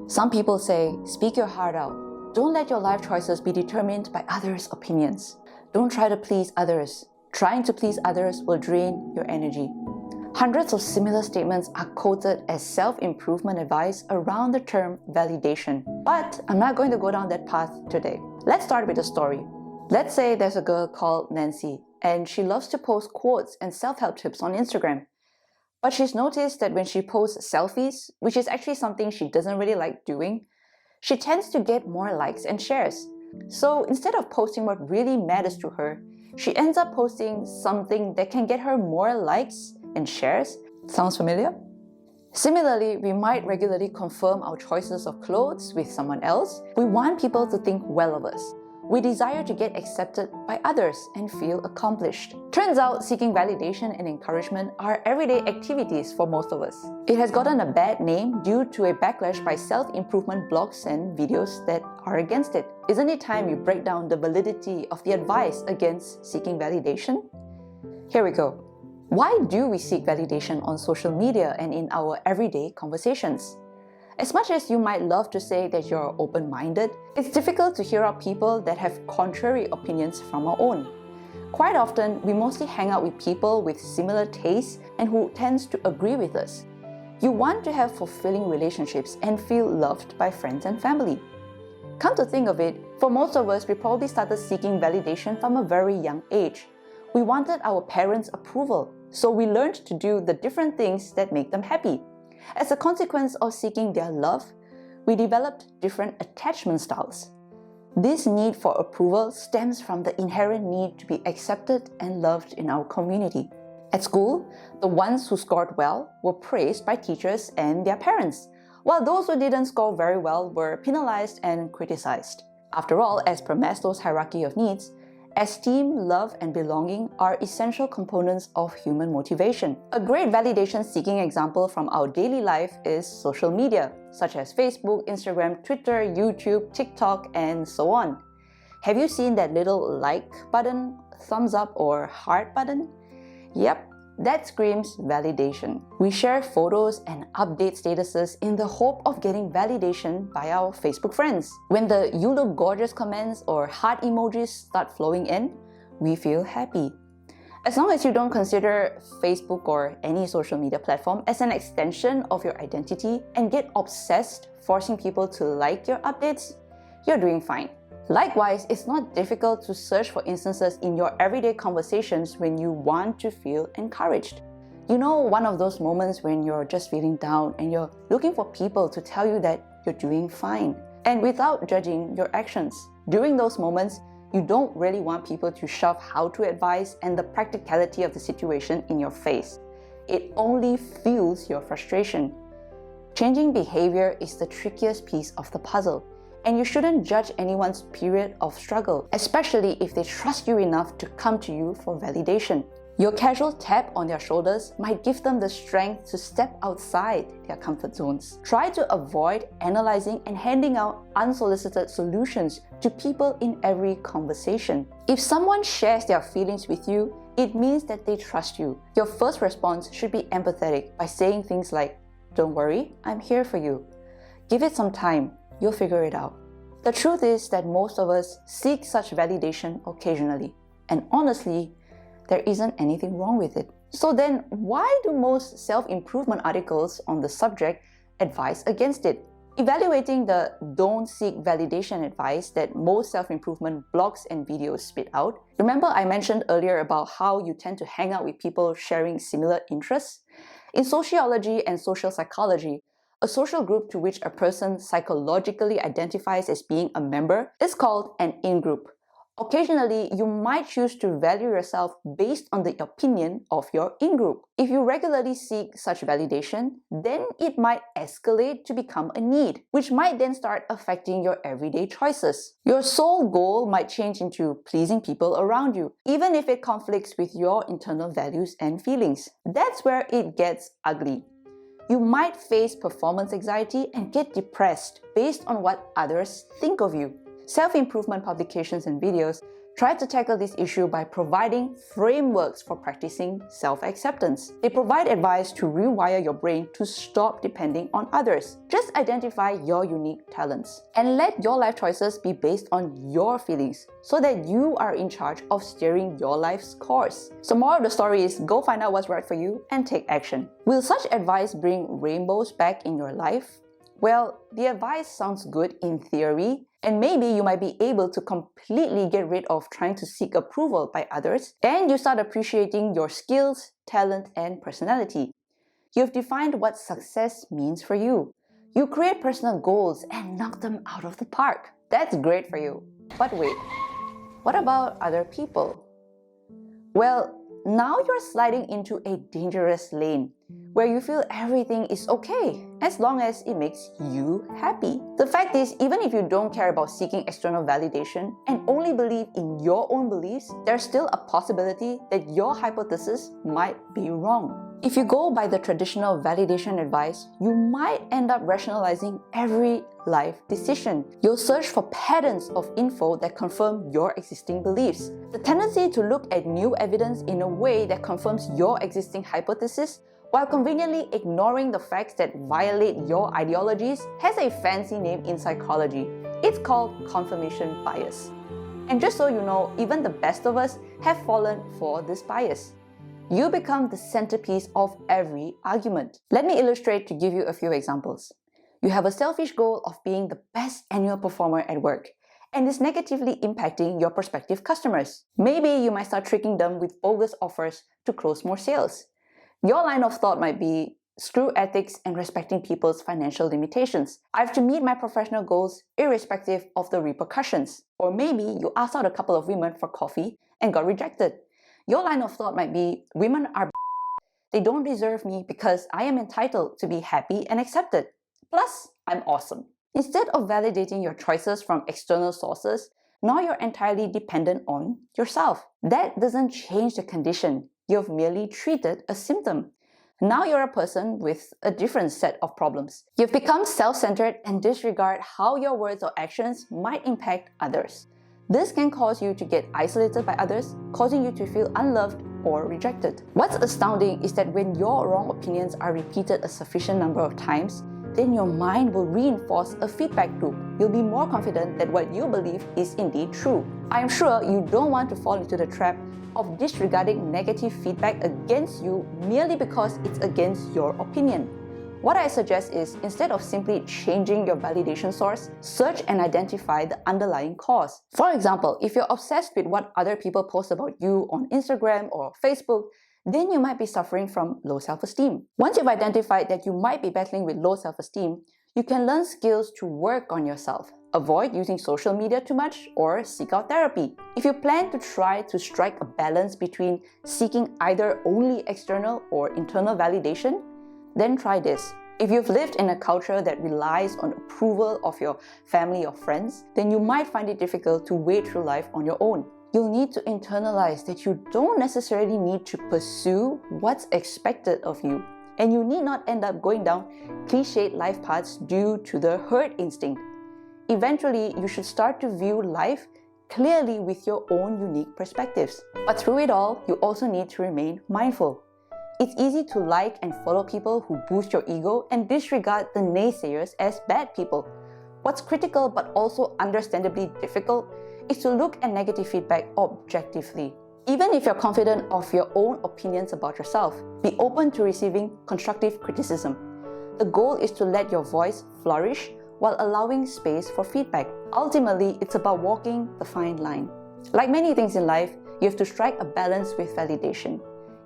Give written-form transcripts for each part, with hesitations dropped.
Some people say, speak your heart out. Don't let your life choices be determined by others' opinions. Don't try to please others. Trying to please others will drain your energy. Hundreds of similar statements are quoted as self-improvement advice around the term validation. But I'm not going to go down that path today. Let's start with a story. Let's say there's a girl called Nancy, and she loves to post quotes and self-help tips on Instagram. But she's noticed that when she posts selfies, which is actually something she doesn't really like doing, she tends to get more likes and shares. So instead of posting what really matters to her, she ends up posting something that can get her more likes and shares. Sounds familiar? Similarly, we might regularly confirm our choices of clothes with someone else. We want people to think well of us. We desire to get accepted by others and feel accomplished. Turns out seeking validation and encouragement are everyday activities for most of us. It has gotten a bad name due to a backlash by self-improvement blogs and videos that are against it. Isn't it time you break down the validity of the advice against seeking validation? Here we go. Why do we seek validation on social media and in our everyday conversations? As much as you might love to say that you're open-minded, it's difficult to hear out people that have contrary opinions from our own. Quite often, we mostly hang out with people with similar tastes and who tends to agree with us. You want to have fulfilling relationships and feel loved by friends and family. Come to think of it, for most of us, we probably started seeking validation from a very young age. We wanted our parents' approval, so we learned to do the different things that make them happy. As a consequence of seeking their love, we developed different attachment styles. This need for approval stems from the inherent need to be accepted and loved in our community. At school, the ones who scored well were praised by teachers and their parents, while those who didn't score very well were penalized and criticized. After all, as per Maslow's hierarchy of needs, esteem, love, and belonging are essential components of human motivation. A great validation-seeking example from our daily life is social media, such as Facebook, Instagram, Twitter, YouTube, TikTok, and so on. Have you seen that little like button, thumbs up, or heart button? Yep, that screams validation. We share photos and update statuses in the hope of getting validation by our Facebook friends. When the "you look gorgeous" comments or heart emojis start flowing in, we feel happy. As long as you don't consider Facebook or any social media platform as an extension of your identity and get obsessed forcing people to like your updates, you're doing fine. Likewise, it's not difficult to search for instances in your everyday conversations when you want to feel encouraged. You know, one of those moments when you're just feeling down and you're looking for people to tell you that you're doing fine, and without judging your actions. During those moments, you don't really want people to shove how-to advice and the practicality of the situation in your face. It only fuels your frustration. Changing behavior is the trickiest piece of the puzzle. And you shouldn't judge anyone's period of struggle, especially if they trust you enough to come to you for validation. Your casual tap on their shoulders might give them the strength to step outside their comfort zones. Try to avoid analyzing and handing out unsolicited solutions to people in every conversation. If someone shares their feelings with you, it means that they trust you. Your first response should be empathetic by saying things like, "Don't worry, I'm here for you. Give it some time. You'll figure it out." The truth is that most of us seek such validation occasionally, and honestly, there isn't anything wrong with it. So then, why do most self-improvement articles on the subject advise against it? Evaluating the "don't seek validation" advice that most self-improvement blogs and videos spit out, remember I mentioned earlier about how you tend to hang out with people sharing similar interests? In sociology and social psychology, a social group to which a person psychologically identifies as being a member is called an in-group. Occasionally, you might choose to value yourself based on the opinion of your in-group. If you regularly seek such validation, then it might escalate to become a need, which might then start affecting your everyday choices. Your sole goal might change into pleasing people around you, even if it conflicts with your internal values and feelings. That's where it gets ugly. You might face performance anxiety and get depressed based on what others think of you. Self-improvement publications and videos try to tackle this issue by providing frameworks for practicing self-acceptance. They provide advice to rewire your brain to stop depending on others. Just identify your unique talents and let your life choices be based on your feelings so that you are in charge of steering your life's course. So moral of the story is go find out what's right for you and take action. Will such advice bring rainbows back in your life? Well, the advice sounds good in theory, and maybe you might be able to completely get rid of trying to seek approval by others, and you start appreciating your skills, talent, and personality. You've defined what success means for you. You create personal goals and knock them out of the park. That's great for you. But wait, what about other people? Well, now you're sliding into a dangerous lane where you feel everything is okay as long as it makes you happy. The fact is, even if you don't care about seeking external validation and only believe in your own beliefs, there's still a possibility that your hypothesis might be wrong. If you go by the traditional validation advice, you might end up rationalizing every life decision. You'll search for patterns of info that confirm your existing beliefs. The tendency to look at new evidence in a way that confirms your existing hypothesis while conveniently ignoring the facts that violate your ideologies has a fancy name in psychology. It's called confirmation bias. And just so you know, even the best of us have fallen for this bias. You become the centerpiece of every argument. Let me illustrate to give you a few examples. You have a selfish goal of being the best annual performer at work, and is negatively impacting your prospective customers. Maybe you might start tricking them with bogus offers to close more sales. Your line of thought might be, screw ethics and respecting people's financial limitations. I have to meet my professional goals irrespective of the repercussions. Or maybe you asked out a couple of women for coffee and got rejected. Your line of thought might be, women are they don't deserve me because I am entitled to be happy and accepted. Plus, I'm awesome. Instead of validating your choices from external sources, now you're entirely dependent on yourself. That doesn't change the condition. You've merely treated a symptom. Now you're a person with a different set of problems. You've become self-centered and disregard how your words or actions might impact others. This can cause you to get isolated by others, causing you to feel unloved or rejected. What's astounding is that when your wrong opinions are repeated a sufficient number of times, then your mind will reinforce a feedback loop. You'll be more confident that what you believe is indeed true. I am sure you don't want to fall into the trap of disregarding negative feedback against you merely because it's against your opinion. What I suggest is, instead of simply changing your validation source, search and identify the underlying cause. For example, if you're obsessed with what other people post about you on Instagram or Facebook, then you might be suffering from low self-esteem. Once you've identified that you might be battling with low self-esteem, you can learn skills to work on yourself. Avoid using social media too much or seek out therapy. If you plan to try to strike a balance between seeking either only external or internal validation, then try this. If you've lived in a culture that relies on approval of your family or friends, then you might find it difficult to wade through life on your own. You'll need to internalize that you don't necessarily need to pursue what's expected of you, and you need not end up going down cliched life paths due to the herd instinct. Eventually, you should start to view life clearly with your own unique perspectives. But through it all, you also need to remain mindful. It's easy to like and follow people who boost your ego and disregard the naysayers as bad people. What's critical but also understandably difficult is to look at negative feedback objectively. Even if you're confident of your own opinions about yourself, be open to receiving constructive criticism. The goal is to let your voice flourish while allowing space for feedback. Ultimately, it's about walking the fine line. Like many things in life, you have to strike a balance with validation.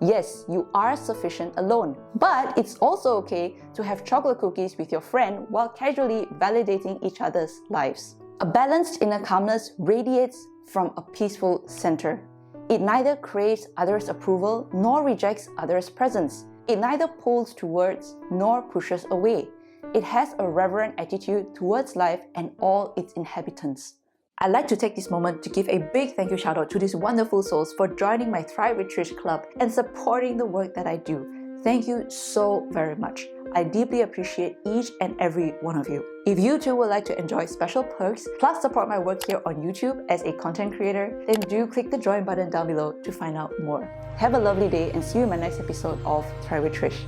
Yes, you are sufficient alone, but it's also okay to have chocolate cookies with your friend while casually validating each other's lives. A balanced inner calmness radiates from a peaceful center. It neither craves others' approval nor rejects others' presence. It neither pulls towards nor pushes away. It has a reverent attitude towards life and all its inhabitants. I'd like to take this moment to give a big thank you shout out to these wonderful souls for joining my Thrive with Trish Club and supporting the work that I do. Thank you so very much. I deeply appreciate each and every one of you. If you too would like to enjoy special perks plus support my work here on YouTube as a content creator, then do click the join button down below to find out more. Have a lovely day and see you in my next episode of Thrive with Trish.